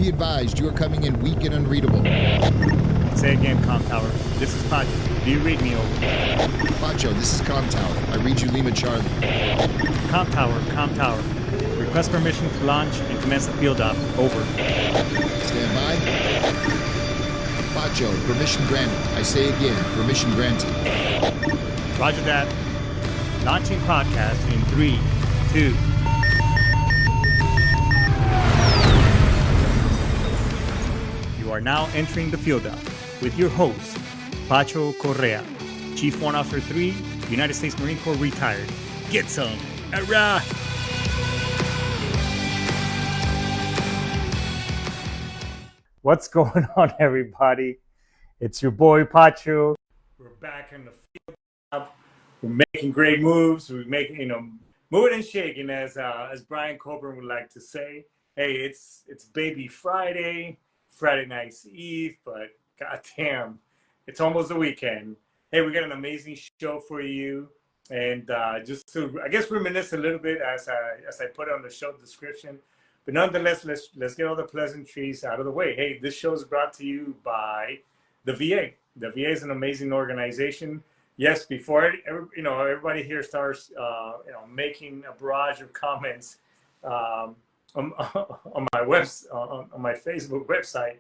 Be advised, you are coming in weak and unreadable. Say again, Com Tower. This is Pacho. Do you read me over? Pacho, this is Com Tower. I read you Lima Charlie. Com Tower, Com Tower. Request permission to launch and commence the field op. Over. Stand by. Pacho, permission granted. I say again, permission granted. Roger that. Launching podcast in 3, 2. You are now entering the field op with your host, Pacho Correa, Chief Warrant Officer 3, United States Marine Corps retired. Get some. OHRAH! What's going on, everybody? It's your boy, Pacho. We're back in the field op. We're making great moves. We're making, moving and shaking, as Brian Coburn would like to say. Hey, it's Baby Friday, Friday Night's Eve, but goddamn, it's almost the weekend. Hey, we got an amazing show for you, and just to, I guess, reminisce a little bit as I put it on the show description. But nonetheless, let's get all the pleasantries out of the way. Hey, this show is brought to you by the VA. The VA is an amazing organization. Yes, before everybody here starts making a barrage of comments on my on my Facebook website.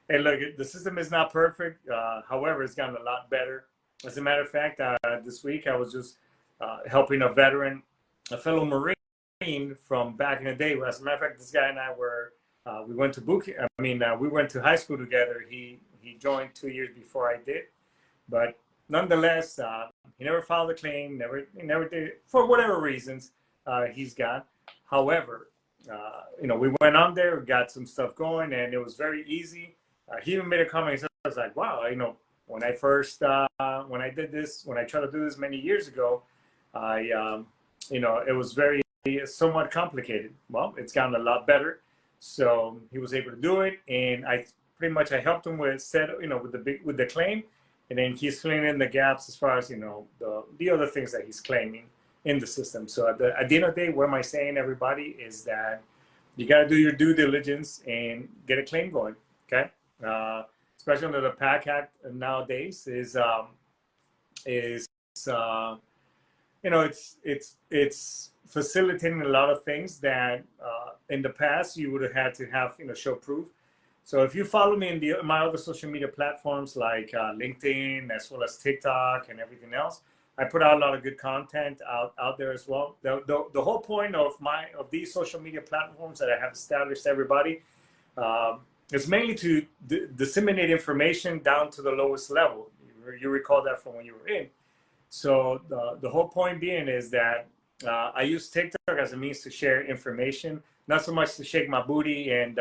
Hey, look, the system is not perfect. However, it's gotten a lot better. As a matter of fact, this week I was just helping a veteran, a fellow Marine from back in the day. As a matter of fact, this guy and I we went to bootcamp. We went to high school together. He joined 2 years before I did, but nonetheless, he never filed a claim. He never did, for whatever reasons. He's gone. However, we went on there, got some stuff going, and it was very easy. He even made a comment. I was like, wow, when I first, when I did this, when I tried to do this many years ago, it was somewhat complicated. Well, it's gotten a lot better. So he was able to do it, and I helped him with the claim, and then he's filling in the gaps as far as the other things that he's claiming in the system. So at the end of the day, what am I saying, everybody, is that you got to do your due diligence and get a claim going. Okay. Especially under the PAC Act nowadays it's facilitating a lot of things that in the past you would have had to have show proof. So if you follow me in my other social media platforms like LinkedIn, as well as TikTok and everything else, I put out a lot of good content out there as well. The whole point of these social media platforms that I have established, everybody, it's mainly to disseminate information down to the lowest level. You recall that from when you were in. So the whole point being is that I use TikTok as a means to share information, not so much to shake my booty and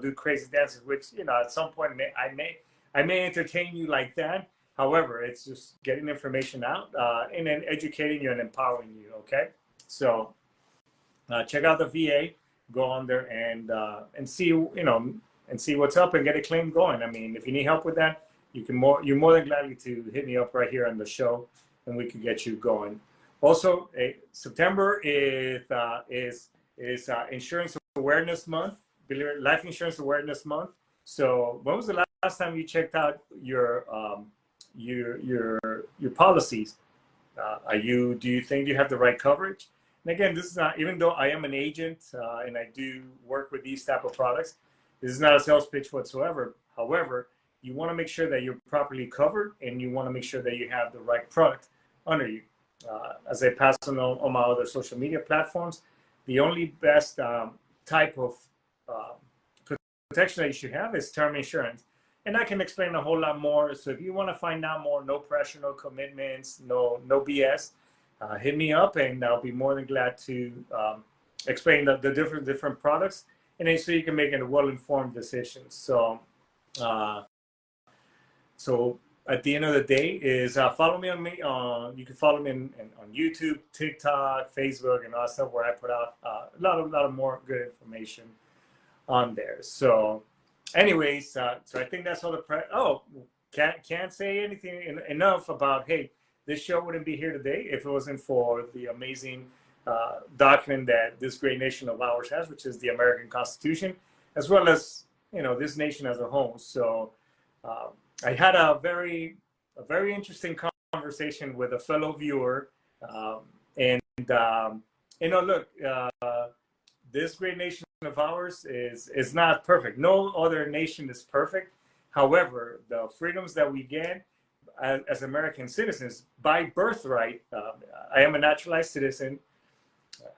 do crazy dances, which at some point I may entertain you like that. However, it's just getting information out and then educating you and empowering you. Okay, so check out the VA. Go on there and see and see what's up and get a claim going. If you need help with that, you're more than gladly to hit me up right here on the show, and we can get you going. Also, September is Insurance Awareness Month, Life Insurance Awareness Month. So, when was the last time you checked out your policies? Do you think you have the right coverage? And again, this is not, even though I am an agent and I do work with these type of products, this is not a sales pitch whatsoever. However, you want to make sure that you're properly covered, and you want to make sure that you have the right product under you. As I pass on my other social media platforms, the only best type of protection that you should have is term insurance. And I can explain a whole lot more. So if you want to find out more, no pressure, no commitments, no BS, hit me up, and I'll be more than glad to explain the different products, and then so you can make a well-informed decision. So at the end of the day is follow me on you can follow me on YouTube, TikTok, Facebook, and all that stuff, where I put out a lot of more good information on there. So anyways, so I think that's all can't say anything enough about, hey, this show wouldn't be here today if it wasn't for the amazing document that this great nation of ours has, which is the American Constitution, as well as this nation as a whole. So I had a very interesting conversation with a fellow viewer, and look, this great nation of ours is not perfect. No other nation is perfect. However, the freedoms that we get as American citizens by birthright, I am a naturalized citizen.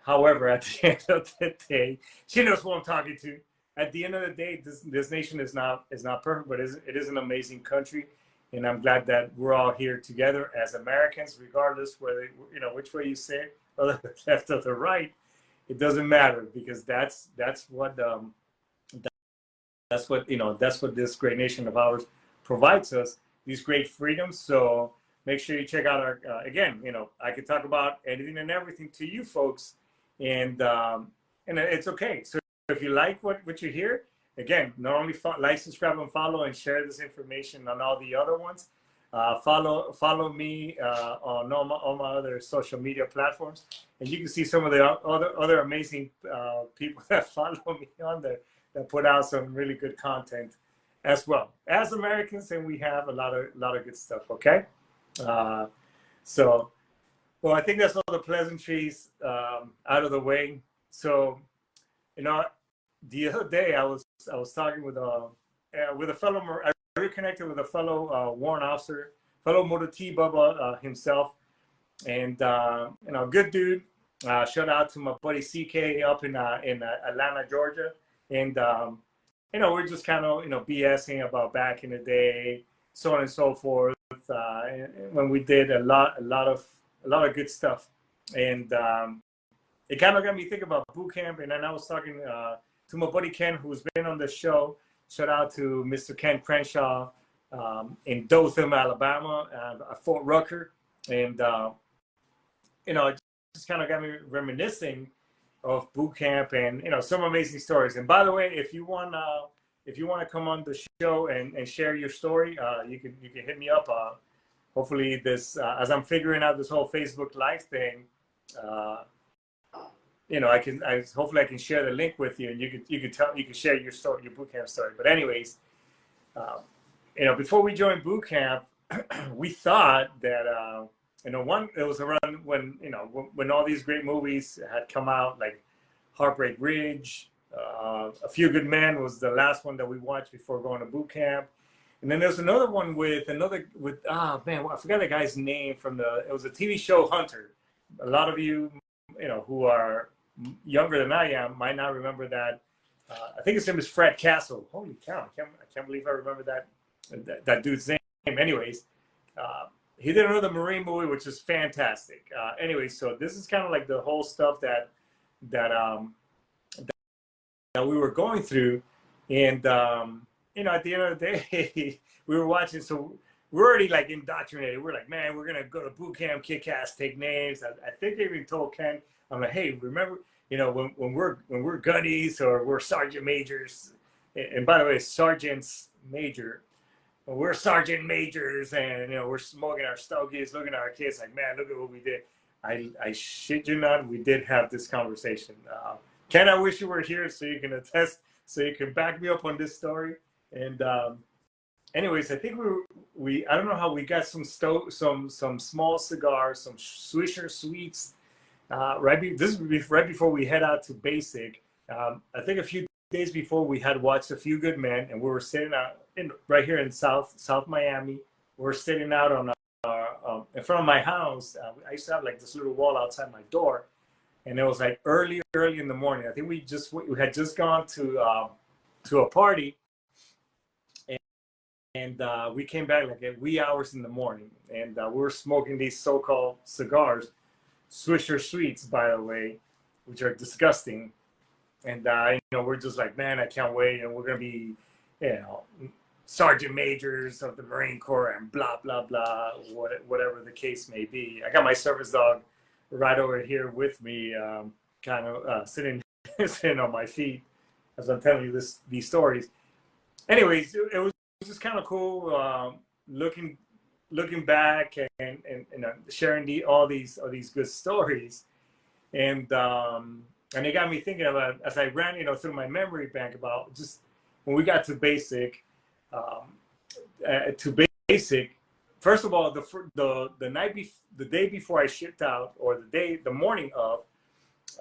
However, at the end of the day, she knows who I'm talking to. At the end of the day, this nation is not perfect, but it is an amazing country, and I'm glad that we're all here together as Americans, regardless whether which way you sit, or the left or the right. It doesn't matter, because that's what this great nation of ours provides us, these great freedoms. So make sure you check out our again. I could talk about anything and everything to you folks, and it's okay. So if you like what you hear, again, not only like, subscribe, and follow, and share this information on all the other ones. Follow me on all my other social media platforms, and you can see some of the other amazing people that follow me on there that put out some really good content as well. As Americans, and we have a lot of good stuff. Okay, so well, I think that's all the pleasantries out of the way. So, the other day I was talking with a fellow. I reconnected with a fellow warrant officer, fellow Motor T Bubba himself, and good dude. Shout out to my buddy CK up in Atlanta, Georgia, and we're just kind of BSing about back in the day, so on and so forth. When we did a lot of good stuff, and it kind of got me thinking about boot camp. And then I was talking to my buddy Ken, who's been on the show. Shout out to Mr. Ken Crenshaw in Dothan, Alabama, at Fort Rucker, and it just kind of got me reminiscing of boot camp and some amazing stories. And by the way, if you want to come on the show and share your story, you can hit me up. Hopefully, this as I'm figuring out this whole Facebook Live thing, hopefully I can share the link with you, and you can share your story, your boot camp story. But anyways, before we joined boot camp, we thought that it was around when all these great movies had come out, like Heartbreak Ridge, A Few Good Men was the last one that we watched before going to boot camp. And then there's another one I forgot the guy's name it was a TV show, Hunter. A lot of you, who are younger than I am might not remember that. I think his name is Fred Castle. Holy cow! I can't believe I remember that dude's name. Anyways, he did another Marine movie, which is fantastic. Anyway, so this is kind of like the whole stuff that we were going through, and at the end of the day, we were watching. So we're already like indoctrinated. We're like, man, we're gonna go to boot camp, kick ass, take names. I think I even told Ken, I'm like, hey, remember, when we're gunnies or we're sergeant majors, and by the way, sergeants major, when we're sergeant majors, and we're smoking our stogies, looking at our kids like, man, look at what we did. I shit you not, we did have this conversation. Ken, I wish you were here so you can attest, so you can back me up on this story. And anyways, I think we I don't know how we got some small cigars, some Swisher Sweets. Right before we head out to basic. I think a few days before we had watched A Few Good Men, and we were sitting out right here in South Miami. We're sitting out on in front of my house. I used to have like this little wall outside my door, and it was like early in the morning. I think we had just gone to a party, and we came back like at wee hours in the morning, and we were smoking these so-called cigars. Swisher Sweets, by the way, which are disgusting. And we're just like, man, I can't wait, and we're gonna be, sergeant majors of the Marine Corps and blah blah blah, whatever the case may be. I got my service dog right over here with me, kind of sitting on my feet as I'm telling you these stories. Anyways, it was just kind of cool looking back and sharing all these good stories, and it got me thinking about, as I ran through my memory bank, about just when we got to basic, basic, first of all, the day before I shipped out, or the morning of,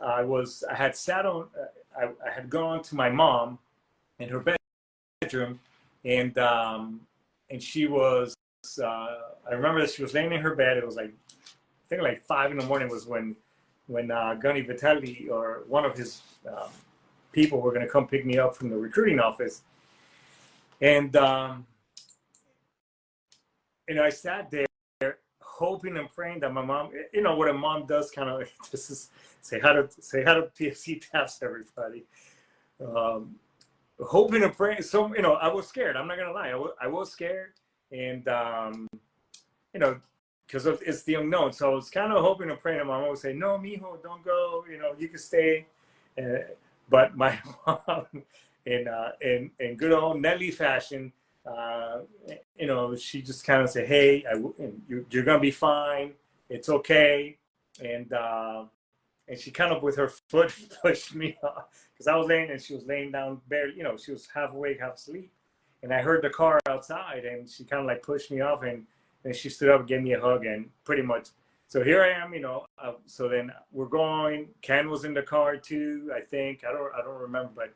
I had sat on, I had gone to my mom in her bedroom, and she was, I remember that she was laying in her bed. It was like, I think like 5 in the morning was when Gunny Vitelli, or one of his people, were going to come pick me up from the recruiting office. And I sat there hoping and praying that my mom, what a mom does, kind of like, this is say how to PFC taps everybody. Hoping and praying. So, I was scared. I'm not going to lie. I was scared. And, because it's the unknown. So I was kind of hoping and praying that my mom would say, no, mijo, don't go. You can stay. But my mom, in good old Nelly fashion, she just kind of said, hey, you're going to be fine. It's okay. And she kind of with her foot pushed me off, because I was laying and she was laying down barely, she was half awake, half asleep. And I heard the car outside, and she kind of like pushed me off, and she stood up and gave me a hug, and pretty much, so here I am, so then we're going. Ken was in the car too, I think. I don't remember, but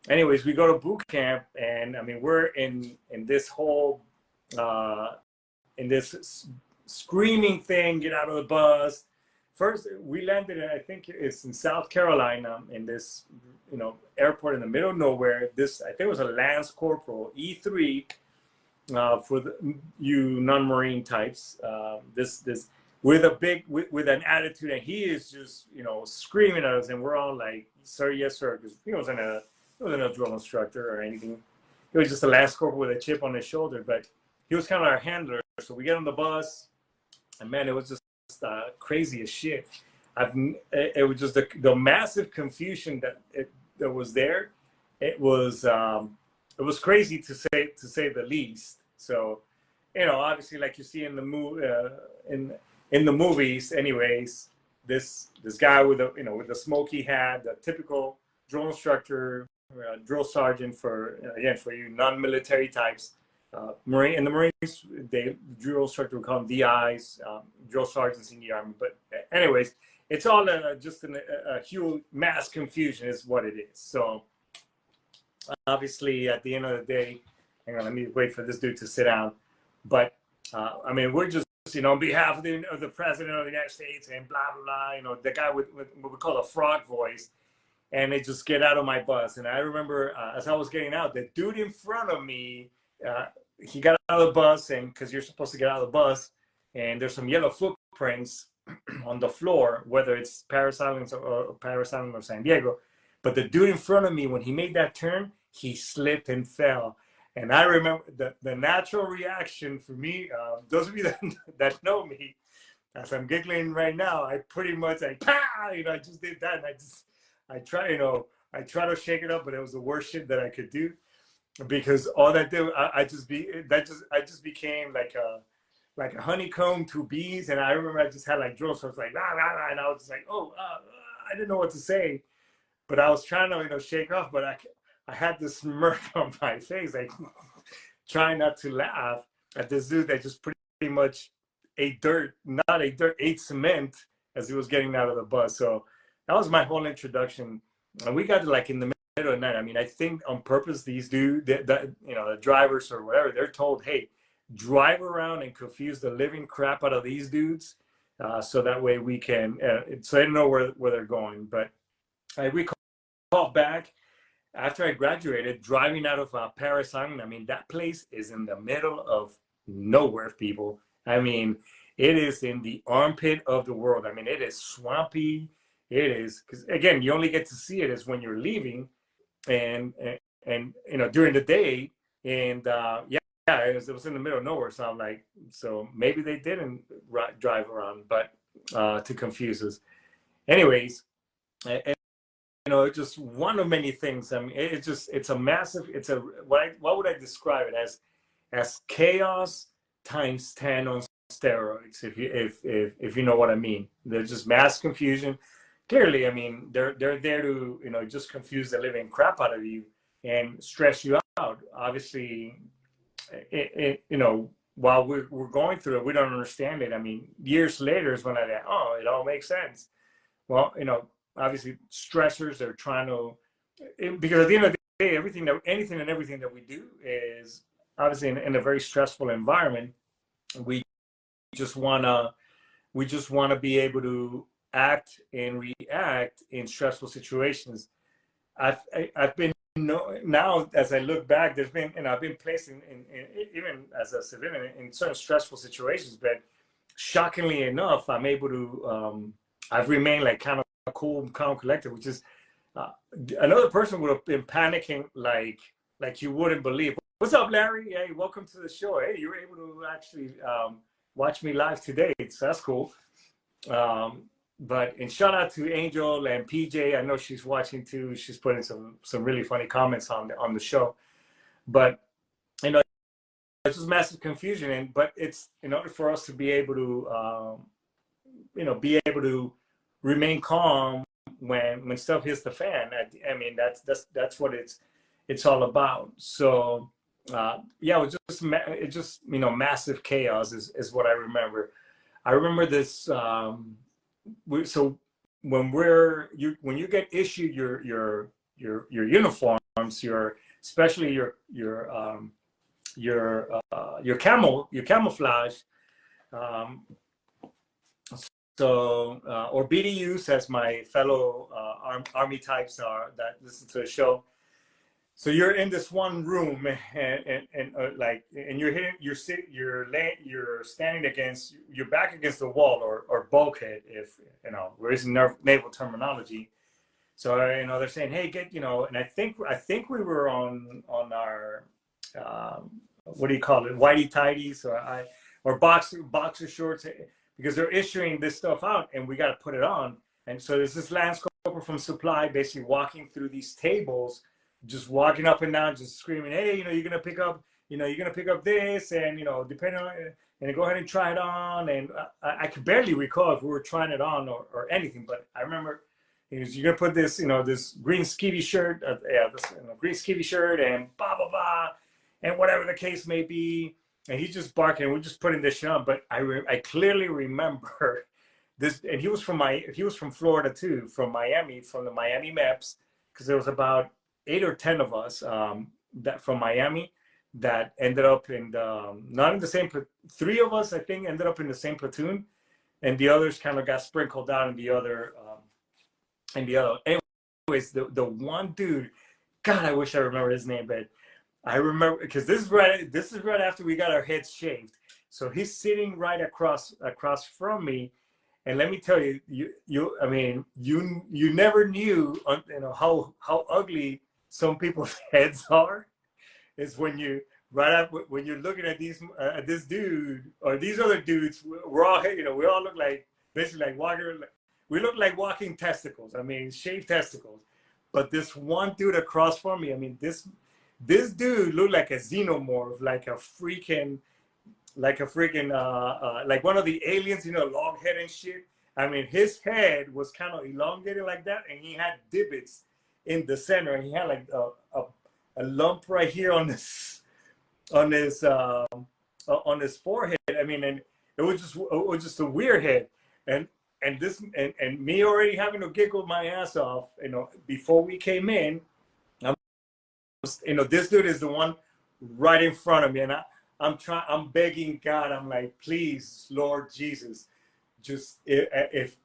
anyways, we go to boot camp, and I mean, we're in this whole, in this screaming thing, get out of the bus. First, we landed in, I think it's in South Carolina, in this, airport in the middle of nowhere. This, I think it was a Lance Corporal, E3, for you non-Marine types. This with with an attitude, and he is just, screaming at us, and we're all like, sir, yes, sir, because he wasn't a drill instructor or anything. He was just a Lance Corporal with a chip on his shoulder, but he was kind of our handler. So we get on the bus, and man, it was just crazy as shit. It was just the massive confusion that was there. It was crazy to say the least. So, obviously, like you see in the in the movies, anyways, this guy with the smoky hat, the typical drill instructor, drill sergeant for you non-military types. In the Marines, the drill instructor would call them DIs, drill sergeants in the Army. But anyways, it's all just a huge mass confusion is what it is. So obviously, at the end of the day, hang on, let me wait for this dude to sit down. But I mean, we're just, on behalf of the President of the United States and blah, blah, blah, the guy with what we call a frog voice. And they just get out of my bus. And I remember as I was getting out, the dude in front of me, he got out of the bus, and because you're supposed to get out of the bus, and there's some yellow footprints on the floor, whether it's Parris Islands or San Diego. But the dude in front of me, when he made that turn, he slipped and fell. And I remember the natural reaction for me, those of you that know me, as I'm giggling right now, I pretty much I just did that, and I try to shake it up, but it was the worst shit that I could do. Because all that did, I just became like a honeycomb to bees, and I remember I just had like drill, so I was like, rah, rah, rah, and I was just like, I didn't know what to say, but I was trying to shake off, but I had this smirk on my face, like trying not to laugh at this dude that just pretty much ate cement as he was getting out of the bus. So that was my whole introduction, and we got to like in the middle of the night. I mean, I think on purpose, these dudes, the drivers or whatever, they're told, hey, drive around and confuse the living crap out of these dudes, so that way we can, so they don't know where they're going. But I recall back after I graduated, driving out of Parris Island. I mean, that place is in the middle of nowhere, people. I mean, it is in the armpit of the world. I mean, it is swampy. It is, because again, you only get to see it is when you're leaving. And during the day, and it was in the middle of nowhere. So I'm like, so maybe they didn't drive around, but to confuse us. Anyways, just one of many things. I mean, it's a massive. It's a what would I describe it as chaos times 10 on steroids. If you know what I mean. There's just mass confusion. Clearly, I mean, they're there to just confuse the living crap out of you, and stress you out. Obviously, you know, while we're going through it, we don't understand it. I mean, years later is when I think, oh, it all makes sense. Well, you know, obviously stressors are trying to, because at the end of the day, anything and everything that we do is obviously in a very stressful environment. We just wanna be able to act and react in stressful situations. I've been now, as I look back, there's been, and I've been placed in even as a civilian in certain stressful situations, but shockingly enough, I'm able to, I've remained like kind of cool, calm, collected, which is another person would have been panicking like you wouldn't believe. What's up, Larry? Hey, welcome to the show. Hey, you were able to actually watch me live today, so that's cool. And shout out to Angel and PJ. I know she's watching too. She's putting some really funny comments on the show. But you know, it's just massive confusion. But it's in order for us to be able to be able to remain calm when stuff hits the fan. I mean, that's what it's all about. So yeah, it just massive chaos is what I remember. I remember this. So when you get issued your uniforms, especially your camouflage, or BDUs, as my fellow army types are that listen to the show. So you're in this one room, and you're standing against, you're back against the wall or bulkhead, if you know, we're using naval terminology. So they're saying, hey, and I think we were on our what do you call it, whitey tighties or boxer shorts, because they're issuing this stuff out and we got to put it on. And so there's this landscaper from supply basically walking through these tables, just walking up and down, just screaming, hey, you're gonna pick up this, and depending on, and go ahead and try it on. And I could barely recall if we were trying it on or anything, but I remember you're gonna put this, this green skivvy shirt, green skivvy shirt, and blah blah blah, and whatever the case may be. And he's just barking, and we're just putting this shit on. But I clearly remember this, and he was from Florida too, from Miami, from the Miami MEPS, because there was about 8 or 10 of us that from Miami that ended up in not in the same. 3 of us, I think, ended up in the same platoon, and the others kind of got sprinkled out in the other. Anyways, the one dude, God, I wish I remember his name, but I remember, because this is right after we got our heads shaved. So he's sitting right across from me, and let me tell you, you never knew, how ugly some people's heads are. Is when you're looking at this dude or these other dudes, we all look like basically we look like walking testicles. I mean, shaved testicles. But this one dude across from me, I mean, this dude looked like a xenomorph, like one of the aliens, long head and shit. I mean, his head was kind of elongated like that, and he had divots in the center, and he had like a lump right here on his forehead. I mean, and it was just a weird head, and me already having to giggle my ass off, before we came in. This dude is the one right in front of me, and I'm begging God. I'm like, please, Lord Jesus, just if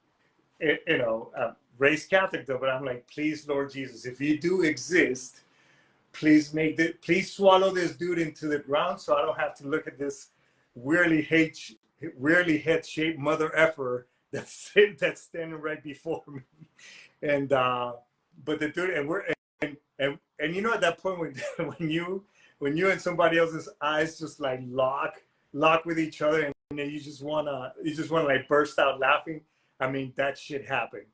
raised Catholic though, but I'm like, please, Lord Jesus, if you do exist, please swallow this dude into the ground, so I don't have to look at this weirdly head-shaped mother effer that's standing right before me. And but the dude, and at that point when you and somebody else's eyes just like lock with each other, and then you just wanna like burst out laughing. I mean, that shit happened.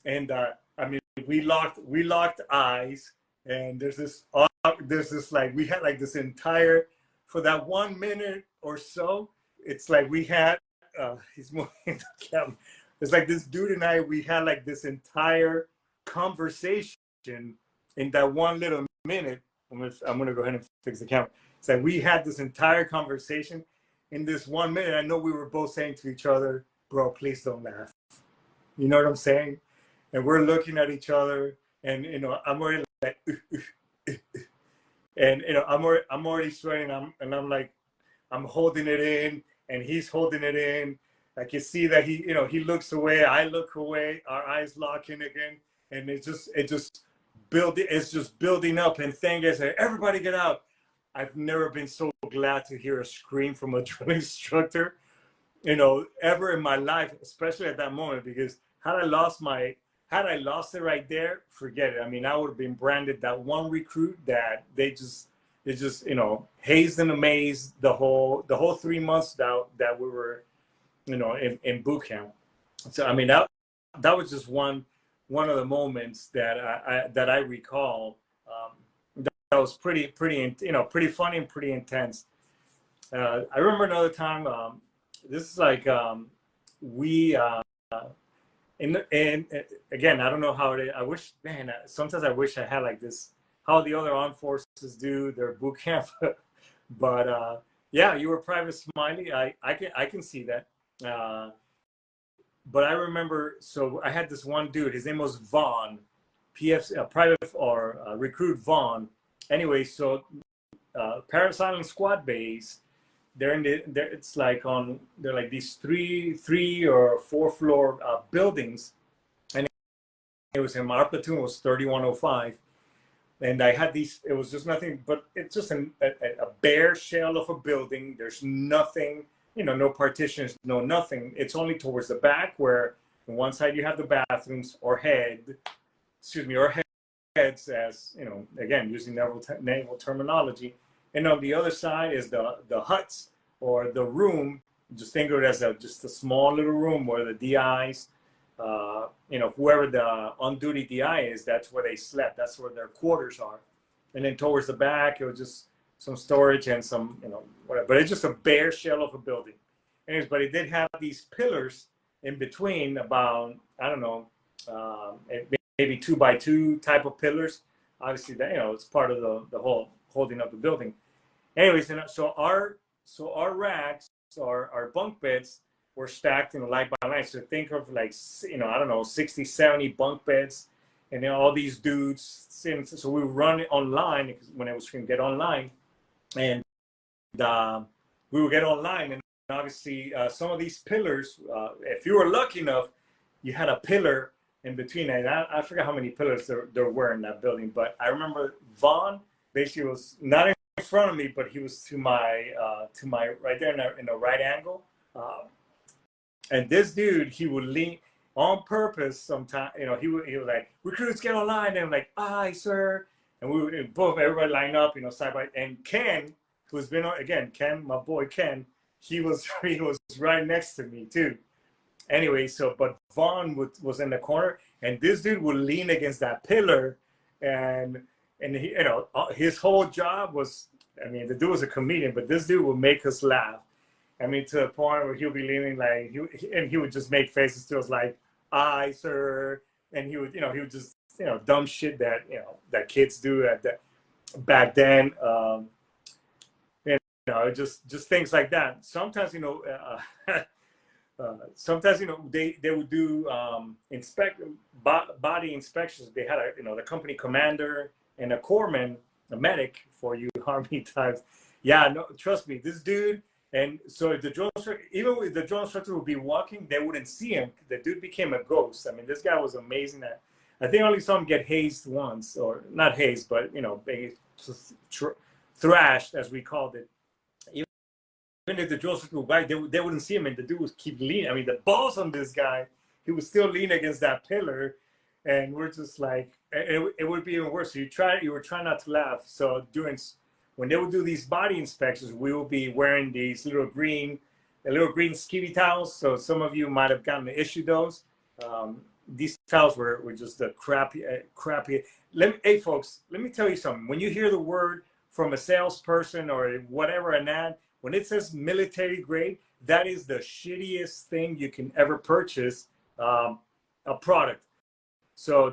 And I mean, we locked eyes, and there's this like, we had like this entire, for that 1 minute or so, it's like we had he's moving the camera. It's like this dude and I, we had like this entire conversation in that one little minute, I'm gonna go ahead and fix the camera. It's like we had this entire conversation in this 1 minute. I know we were both saying to each other, "Bro, please don't laugh." You know what I'm saying? And we're looking at each other, and I'm already like, and I'm already sweating. I'm like, I'm holding it in, and he's holding it in. I can see that he looks away. I look away. Our eyes lock in again, and it's just building up. And thank you, everybody get out. I've never been so glad to hear a scream from a drill instructor, ever in my life, especially at that moment, because had I lost it right there, forget it. I mean, I would have been branded that one recruit that they just hazed and amazed the whole 3 months that we were, in boot camp. So I mean, that was just one of the moments that I recall. That was pretty funny and pretty intense. I remember another time. This is like we. And again, I don't know how it is. I wish, man, sometimes I wish I had like this, how the other armed forces do their boot camp. But yeah, you were Private Smiley. I can see that. But I remember, so I had this one dude, his name was Vaughn, PF, private or recruit Vaughn. Anyway, so Paris Island Squad Base, it's like they're like these three or four floor buildings, and it was in our platoon was 3105, and I had these. It was just nothing, but it's just a bare shell of a building. There's nothing, no partitions, no nothing. It's only towards the back where on one side you have the bathrooms or heads, as again using naval terminology. And on the other side is the huts or the room. Just think of it as just a small little room where the DIs, whoever the on-duty DI is, that's where they slept. That's where their quarters are. And then towards the back, it was just some storage and some, whatever. But it's just a bare shell of a building. Anyways, but it did have these pillars in between, about, I don't know, maybe 2x2 type of pillars. Obviously, that it's part of the whole holding up the building. Anyways, so our racks, our bunk beds were stacked line by line. So think of like, I don't know, 60, 70 bunk beds, and then all these dudes. So we would run it online when it was going to get online, and we would get online. And obviously, some of these pillars, if you were lucky enough, you had a pillar in between. And I forgot how many pillars there were in that building, but I remember Vaughn basically was not in front of me, but he was to my right there in a right angle. And this dude, he would lean on purpose sometimes. He was like, "Recruits, get online." And I'm like, "Aye, sir." And we would both, everybody line up, side by. And Ken, who's been again, Ken, my boy Ken, he was right next to me too. Anyway, but Vaughn was in the corner, and this dude would lean against that pillar, and he, his whole job was, I mean, the dude was a comedian, but this dude would make us laugh. I mean, to the point where he'll be leaning like, he would just make faces to us like, "Aye, sir," and he would just, dumb shit that, that kids do back then. Just things like that. Sometimes, sometimes they would do body inspections. They had the company commander and a corpsman, a medic for you Army types. Yeah, no, trust me, this dude. And so if the drill instructor, even if the drill instructor would be walking, they wouldn't see him. The dude became a ghost. I mean, this guy was amazing. I think I only saw him get hazed once, or not hazed, but thrashed, as we called it. Even if the drill instructor would back, they wouldn't see him, and the dude would keep leaning. I mean, the balls on this guy, he would still lean against that pillar, and we're just like, it would be even worse. So you were trying not to laugh. So when they would do these body inspections, we will be wearing these little green skivvy towels. So some of you might have gotten to issue those. These towels were just the crappy. Hey folks, let me tell you something. When you hear the word from a salesperson or whatever, an ad, when it says military grade, that is the shittiest thing you can ever purchase, a product. So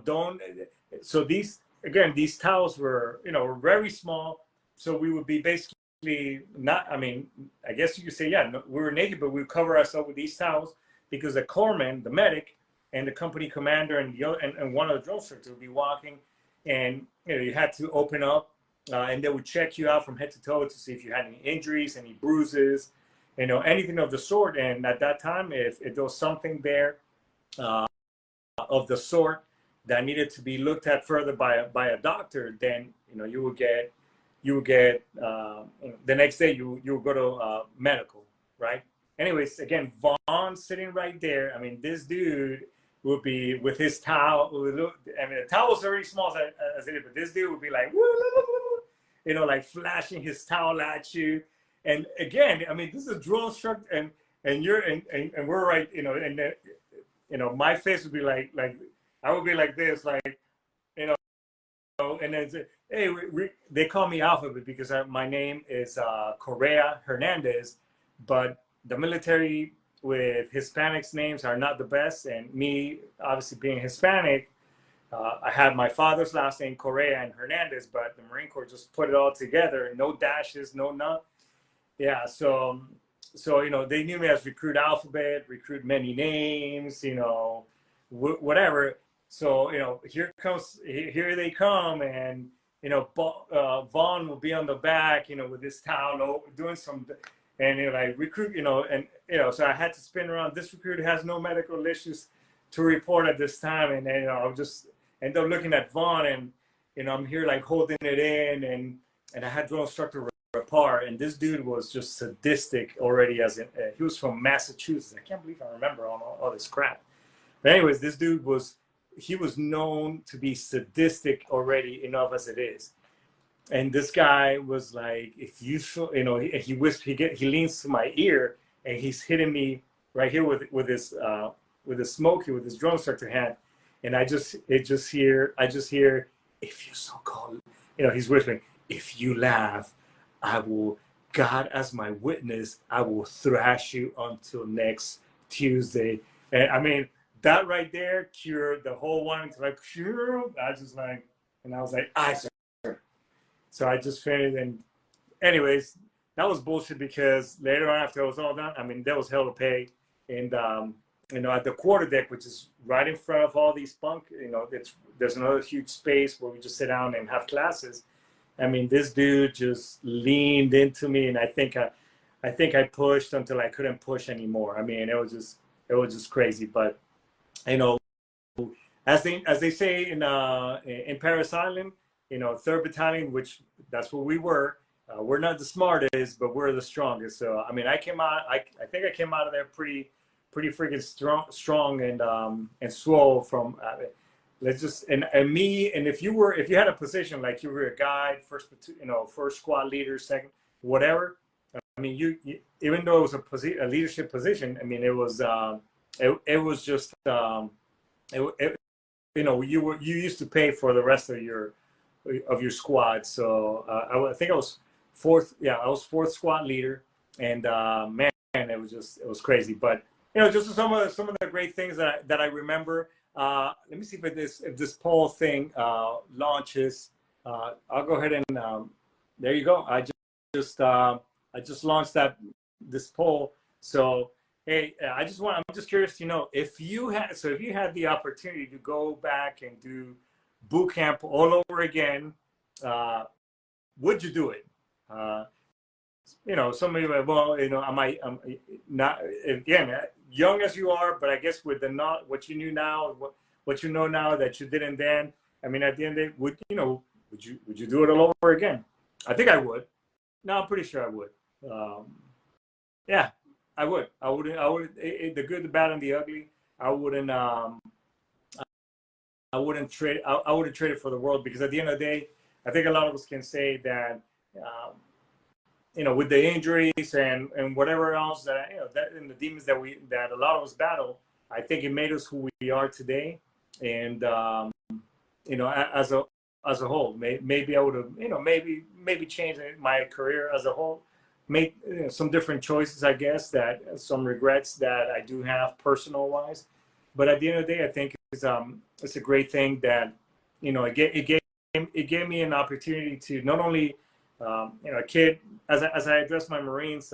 these again, these towels were, were very small. So we would be basically not, I mean, I guess you could say, yeah, no, we were naked, but we would cover ourselves with these towels because the corpsman, the medic, and the company commander and one of the drill instructors would be walking, and you had to open up, and they would check you out from head to toe to see if you had any injuries, any bruises, anything of the sort. And at that time, if there was something there of the sort that needed to be looked at further by a doctor, then you would get the next day you would go to medical, right? Anyways, again, Vaughn sitting right there. I mean, this dude would be with his towel. I mean, the towel's already small as it is, but this dude would be like, like flashing his towel at you. And again, I mean, this is a drill instructor, and you're and we're right, and my face would be like I would be like this, like, and then hey, they call me Alphabet because my name is OHRAH Hernandez, but the military with Hispanics names are not the best, and me obviously being Hispanic, I had my father's last name Correa and Hernandez, but the Marine Corps just put it all together, no dashes, no none. Yeah, so they knew me as Recruit Alphabet, Recruit Many Names, whatever. So here they come, and Vaughn will be on the back, with this towel doing some, and like recruit, so I had to spin around. This recruit has no medical issues to report at this time, and then I'll just end up looking at Vaughn, and I'm here like holding it in, and I had drill instructor apart, and this dude was just sadistic already. He was from Massachusetts. I can't believe I remember all this crap. But anyways, this dude was known to be sadistic already enough as it is. And this guy was like, if you he whispers, he leans to my ear, and he's hitting me right here with his smoky, with his drill instructor hand, and I just hear, if you so call, he's whispering, if you laugh, I will, God as my witness, I will thrash you until next Tuesday. And I mean, that right there cured the whole one. To like, I just like, and I was like, aye, sir. So I just finished. And anyways, that was bullshit, because later on, after it was all done, I mean, there was hell to pay. And, at the quarterdeck, which is right in front of all these bunk, there's another huge space where we just sit down and have classes. I mean, this dude just leaned into me, and I think I pushed until I couldn't push anymore. I mean, it was just crazy. But as they say in Paris Island, 3rd Battalion, which that's what we were. We're not the smartest, but we're the strongest. So I mean, I think I came out of there pretty freaking strong and swole from. Let's just and me, and if you had a position like you were a guide, first squad leader, second, whatever. I mean, you even though it was a leadership position, I mean, it was just you used to pay for the rest of your squad. So I think I was fourth. Yeah, I was 4th squad leader, and man, it was crazy. But just some of the great things that I remember. Let me see if this poll thing launches. I'll go ahead and there you go. I just launched this poll. So hey, I'm just curious to know if you had the opportunity to go back and do boot camp all over again, would you do it? Some of you are, well, I'm not, again, young as you are, but I guess with what you knew now, what you know now that you didn't then. I mean, at the end of the day, would you do it all over again? I think I would. No, I'm pretty sure I would. Yeah, I would. I would. The good, the bad, and the ugly. I wouldn't trade. I wouldn't trade it for the world, because at the end of the day, I think a lot of us can say that. With the injuries and whatever else that and the demons that a lot of us battle, I think it made us who we are today. And as a whole, maybe I would have maybe changed my career as a whole, made some different choices, I guess, that some regrets that I do have personal wise. But at the end of the day, I think it's a great thing that it gave it gave me an opportunity to not only, a kid, as I addressed my Marines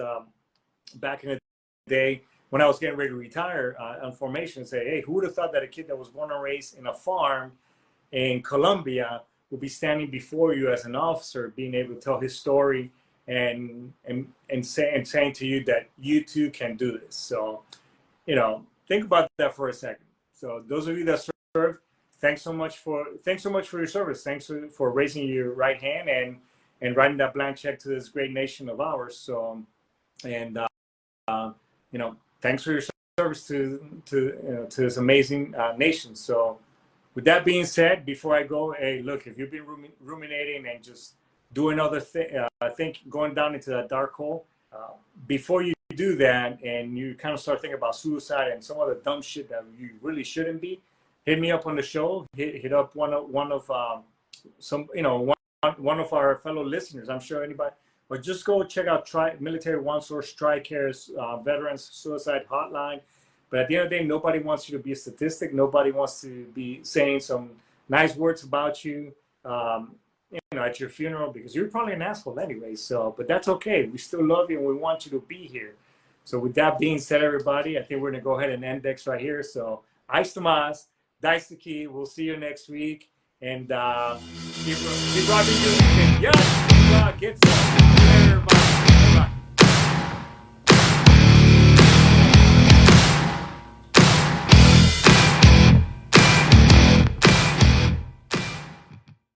back in the day when I was getting ready to retire on formation, say, hey, who would have thought that a kid that was born and raised in a farm in Colombia would be standing before you as an officer, being able to tell his story and saying to you that you too can do this. So, think about that for a second. So those of you that serve, thanks so much for your service. Thanks for raising your right hand and writing that blank check to this great nation of ours. So, and thanks for your service to this amazing nation. So, with that being said, before I go, hey, look, if you've been ruminating and just doing other things, I think going down into that dark hole, before you do that and you kind of start thinking about suicide and some other dumb shit that you really shouldn't be, hit me up on the show. Hit up one of our fellow listeners. I'm sure anybody, but just go check out Military One Source TRICARE's Veterans Suicide Hotline. But at the end of the day, nobody wants you to be a statistic. Nobody wants to be saying some nice words about you, at your funeral, because you're probably an asshole anyway. So, but that's okay. We still love you and we want you to be here. So with that being said, everybody, I think we're going to go ahead and end Dex right here. So, Ice Tomas, Dice the Key. We'll see you next week. And keep rocking. Yes!